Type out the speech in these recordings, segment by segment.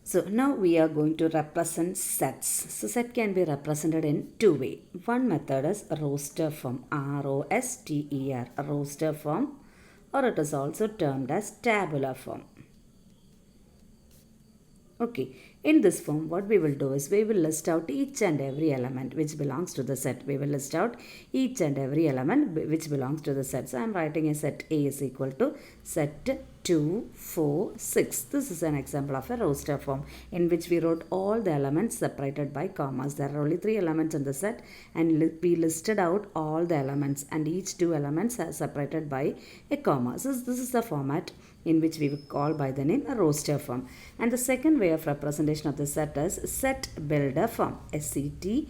So now we are going to represent sets. So set can be represented in two ways. One method is roster form, R-O-S-T-E-R, roster form, or it is also termed as tabular form. Okay, in this form what we will do is we will list out each and every element which belongs to the set. We will list out each and every element which belongs to the set. So I am writing a set A is equal to set 2, 4, 6. This is an example of a roster form in which we wrote all the elements separated by commas. There are only 3 elements in the set and we listed out all the elements and each 2 elements are separated by a comma. So this is the format in which we will call by the name a roster form. And the second way of representation of the set is set builder form, S-E-T-B-U-I-L-D-E-R,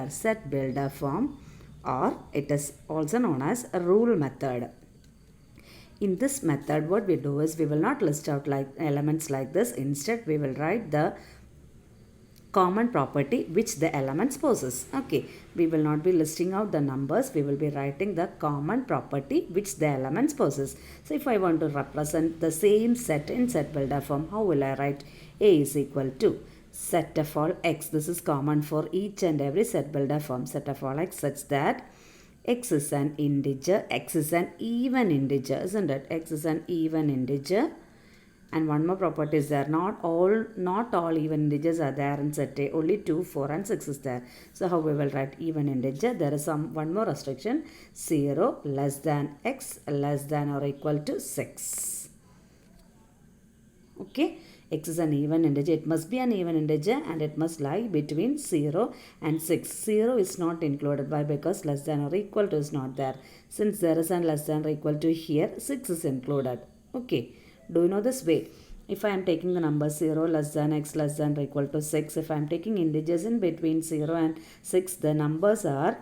set builder form, or it is also known as a rule method. In this method what we do is we will not list out like elements like this. Instead we will write the common property which the elements possess. Okay, we will not be listing out the numbers, we will be writing the common property which the elements possess. So if I want to represent the same set in set builder form, how will I write? A is equal to set of all x. This is common for each and every set builder form. Set of all x such that x is an integer, x is an even integer, isn't it? X is an even integer. And one more property is there, not all even integers are there in set A, only 2, 4 and 6 is there. So how we will write even integer? There is one more restriction, 0 less than x less than or equal to 6. Okay, x is an even integer, it must be an even integer and it must lie between 0 and 6. 0 is not included. Why? Because less than or equal to is not there. Since there is an less than or equal to here, 6 is included. Okay. Do you know this way? If I am taking the number 0 less than x less than or equal to 6, if I am taking integers in between 0 and 6, the numbers are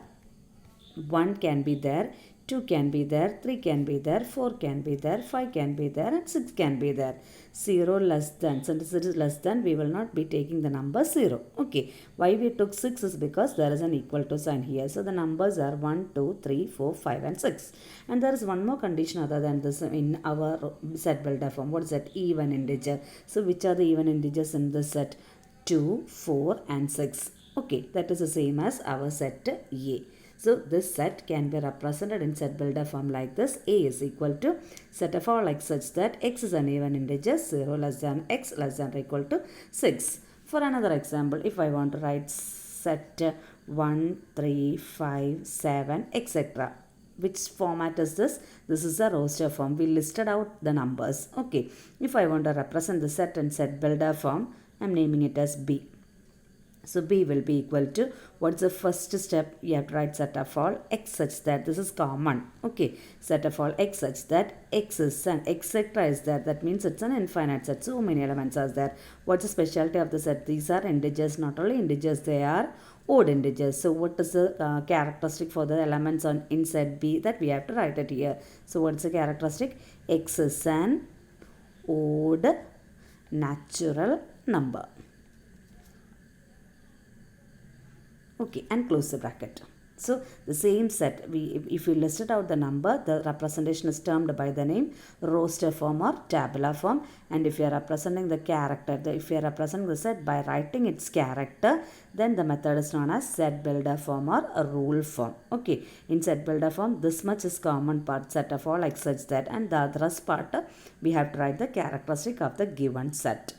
1 can be there, 2 can be there, 3 can be there, 4 can be there, 5 can be there and 6 can be there. 0 less than, since it is less than, we will not be taking the number 0. Okay, why we took 6 is because there is an equal to sign here. So the numbers are 1, 2, 3, 4, 5 and 6. And there is one more condition other than this in our set builder form. What is that? Even integer. So which are the even integers in this set? 2, 4 and 6. Okay, that is the same as our set A. So this set can be represented in set builder form like this. A is equal to set of all x such that x is an even integer, 0 less than x less than or equal to 6. For another example, if I want to write set 1, 3, 5, 7, etc. Which format is this? This is a roster form. We listed out the numbers. Okay. If I want to represent the set in set builder form, I am naming it as B. So B will be equal to, what's the first step? You have to write set of all x such that, this is common. Okay, set of all x such that x is an etc. is there. That means it's an infinite set. So many elements are there. What's the specialty of the set? These are integers, not only integers, they are odd integers. So what is the characteristic for the elements in set B? That we have to write it here. So what's the characteristic? X is an odd natural number. Okay, and close the bracket. So the same set, if we listed out the number, the representation is termed by the name roster form or tabular form. And if you are representing the character, if you are representing the set by writing its character, then the method is known as set builder form or a rule form. Okay, in set builder form, this much is common part, set of all x such that, and the rest part we have to write the characteristic of the given set.